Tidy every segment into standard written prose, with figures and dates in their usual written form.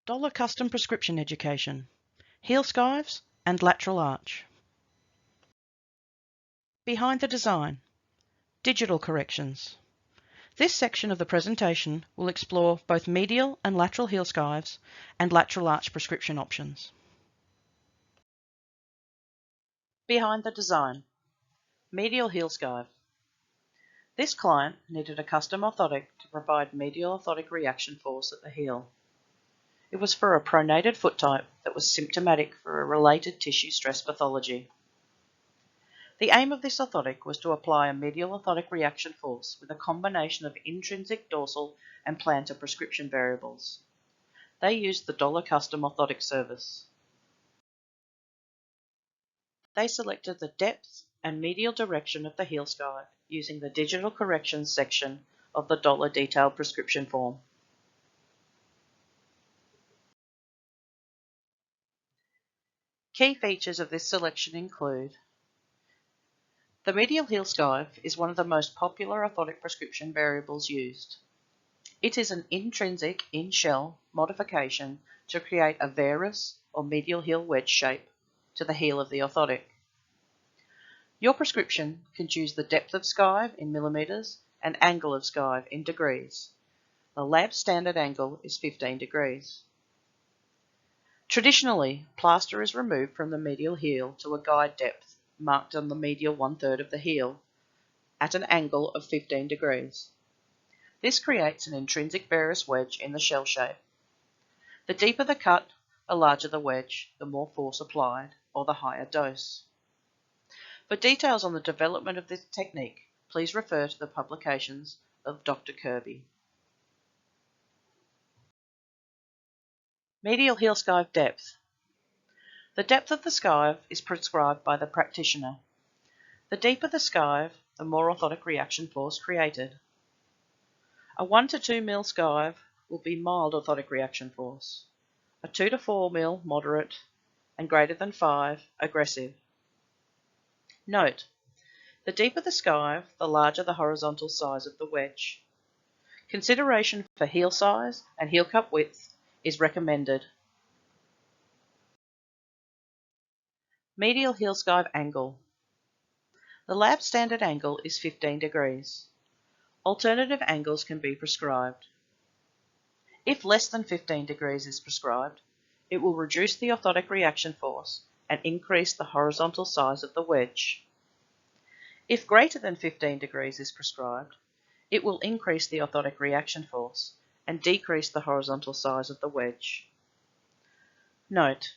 DOLA Custom Prescription Education, Heel Skives and Lateral Arch. Behind the design, digital corrections. This section of the presentation will explore both medial and lateral heel skives and lateral arch prescription options. Behind the design, medial heel skive. This client needed a custom orthotic to provide medial orthotic reaction force at the heel. It was for a pronated foot type that was symptomatic for a related tissue stress pathology. The aim of this orthotic was to apply a medial orthotic reaction force with a combination of intrinsic, dorsal and plantar prescription variables. They used the DOLA Custom orthotic service. They selected the depth and medial direction of the heel skive using the digital corrections section of the DOLA detailed prescription form. Key features of this selection include: the medial heel skive is one of the most popular orthotic prescription variables used. It is an intrinsic in-shell modification to create a varus or medial heel wedge shape to the heel of the orthotic. Your prescription can choose the depth of skive in millimeters and angle of skive in degrees. The lab standard angle is 15 degrees. Traditionally, plaster is removed from the medial heel to a guide depth marked on the medial 1/3 of the heel at an angle of 15 degrees. This creates an intrinsic varus wedge in the shell shape. The deeper the cut, the larger the wedge, the more force applied, or the higher dose. For details on the development of this technique, please refer to the publications of Dr. Kirby. Medial heel skive depth. The depth of the skive is prescribed by the practitioner. The deeper the skive, the more orthotic reaction force created. A 1 to 2 mil skive will be mild orthotic reaction force. A 2 to 4 mil moderate, and greater than 5 aggressive. Note: the deeper the skive, the larger the horizontal size of the wedge. Consideration for heel size and heel cup width is recommended. Medial heel skive angle. The lab standard angle is 15 degrees. Alternative angles can be prescribed. If less than 15 degrees is prescribed, it will reduce the orthotic reaction force and increase the horizontal size of the wedge. If greater than 15 degrees is prescribed, it will increase the orthotic reaction force and decrease the horizontal size of the wedge. Note: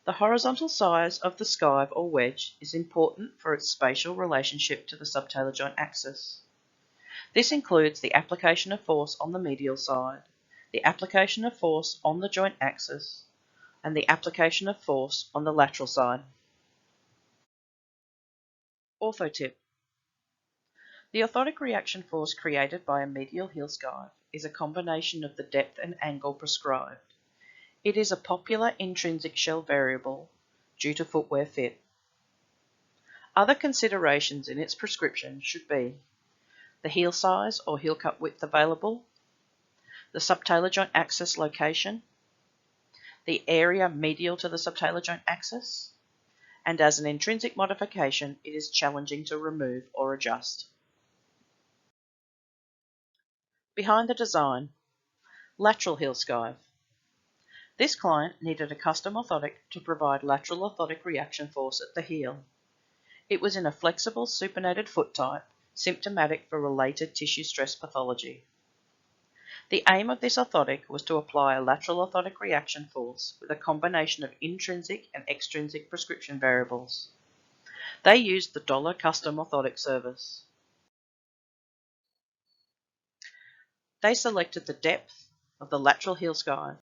the horizontal size of the skive or wedge is important for its spatial relationship to the subtalar joint axis. This includes the application of force on the medial side, the application of force on the joint axis, and the application of force on the lateral side. Orthotip. The orthotic reaction force created by a medial heel skive is a combination of the depth and angle prescribed. It is a popular intrinsic shell variable due to footwear fit. Other considerations in its prescription should be the heel size or heel cup width available, the subtalar joint axis location, the area medial to the subtalar joint axis, and as an intrinsic modification, it is challenging to remove or adjust. Behind the design, lateral heel skive. This client needed a custom orthotic to provide lateral orthotic reaction force at the heel. It was in a flexible supinated foot type, symptomatic for related tissue stress pathology. The aim of this orthotic was to apply a lateral orthotic reaction force with a combination of intrinsic and extrinsic prescription variables. They used the DOLA Custom orthotic service. They selected the depth of the lateral heel skive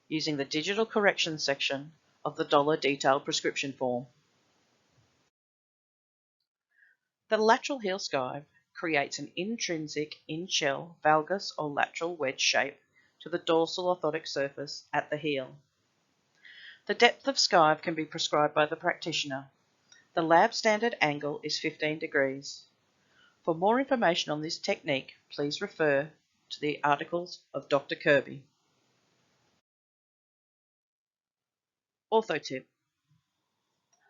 using the digital corrections section of the DOLA detailed prescription form. The lateral heel skive creates an intrinsic in-shell valgus or lateral wedge shape to the dorsal orthotic surface at the heel. The depth of skive can be prescribed by the practitioner. The lab standard angle is 15 degrees. For more information on this technique, please refer to the articles of Dr. Kirby. Orthotip.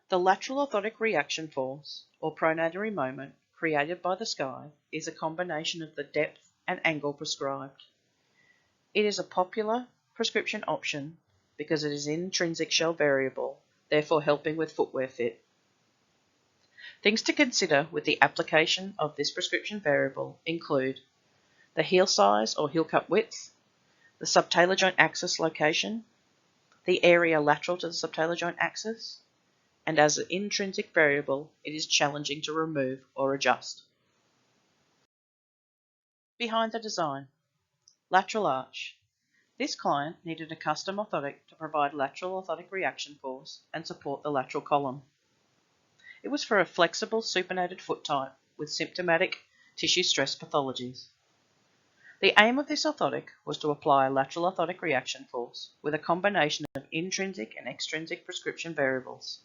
The lateral orthotic reaction force, or pronatory moment, created by the skive is a combination of the depth and angle prescribed. It is a popular prescription option because it is an intrinsic shell variable, therefore helping with footwear fit. Things to consider with the application of this prescription variable include the heel size or heel cup width, the subtalar joint axis location, the area lateral to the subtalar joint axis, and as an intrinsic variable, it is challenging to remove or adjust. Behind the design, lateral arch. This client needed a custom orthotic to provide lateral orthotic reaction force and support the lateral column. It was for a flexible supinated foot type with symptomatic tissue stress pathologies. The aim of this orthotic was to apply a lateral orthotic reaction force with a combination of intrinsic and extrinsic prescription variables.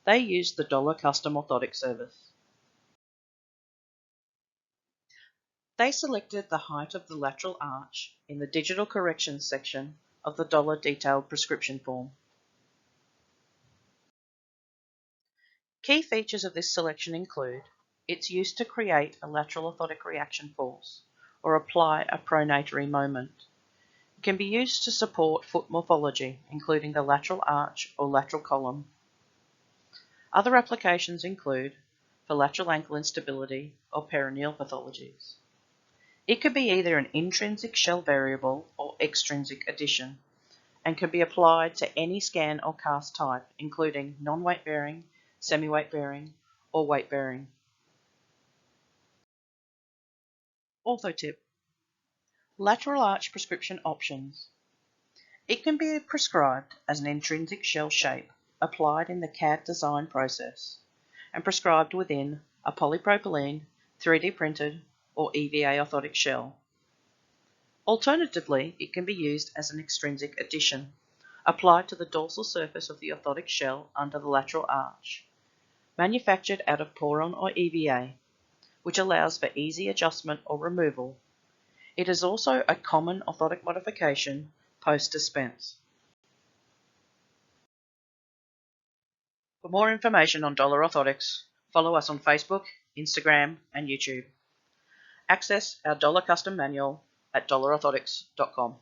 They used the DOLA Custom orthotic service. They selected the height of the lateral arch in the digital corrections section of the DOLA detailed prescription form. Key features of this selection include its use to create a lateral orthotic reaction force or apply a pronatory moment. It can be used to support foot morphology, including the lateral arch or lateral column. Other applications include for lateral ankle instability or perineal pathologies. It could be either an intrinsic shell variable or extrinsic addition, and can be applied to any scan or cast type, including non-weight bearing, semi-weight bearing, or weight bearing. Orthotip. Lateral arch prescription options. It can be prescribed as an intrinsic shell shape applied in the CAD design process and prescribed within a polypropylene, 3D printed, or EVA orthotic shell. Alternatively, it can be used as an extrinsic addition applied to the dorsal surface of the orthotic shell under the lateral arch, manufactured out of poron or EVA, which allows for easy adjustment or removal. It is also a common orthotic modification post-dispense. For more information on DOLA Orthotics, follow us on Facebook, Instagram, and YouTube. Access our DOLA Custom manual at dolaorthotics.com.